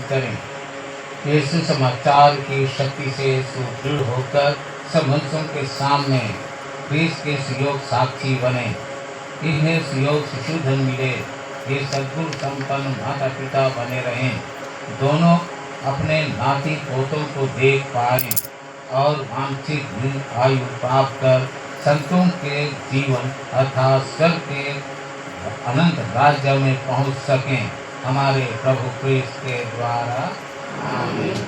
करें। यीशु समाचार की शक्ति से सुदृढ़ होकर सब मनुष्यों के सामने क्रिस्त के सुयोग साक्षी बने। इन्हें सुयोग सुशोधन मिले। ये सद्गुण संपन्न माता पिता बने रहें। दोनों अपने नाती पोतों को देख पाए और वांछित आयु प्राप्त कर संतों के जीवन अर्थात स्वर्ग के अनंत राज्य में पहुंच सकें। हमारे प्रभु क्रिस्त के द्वारा आमीन।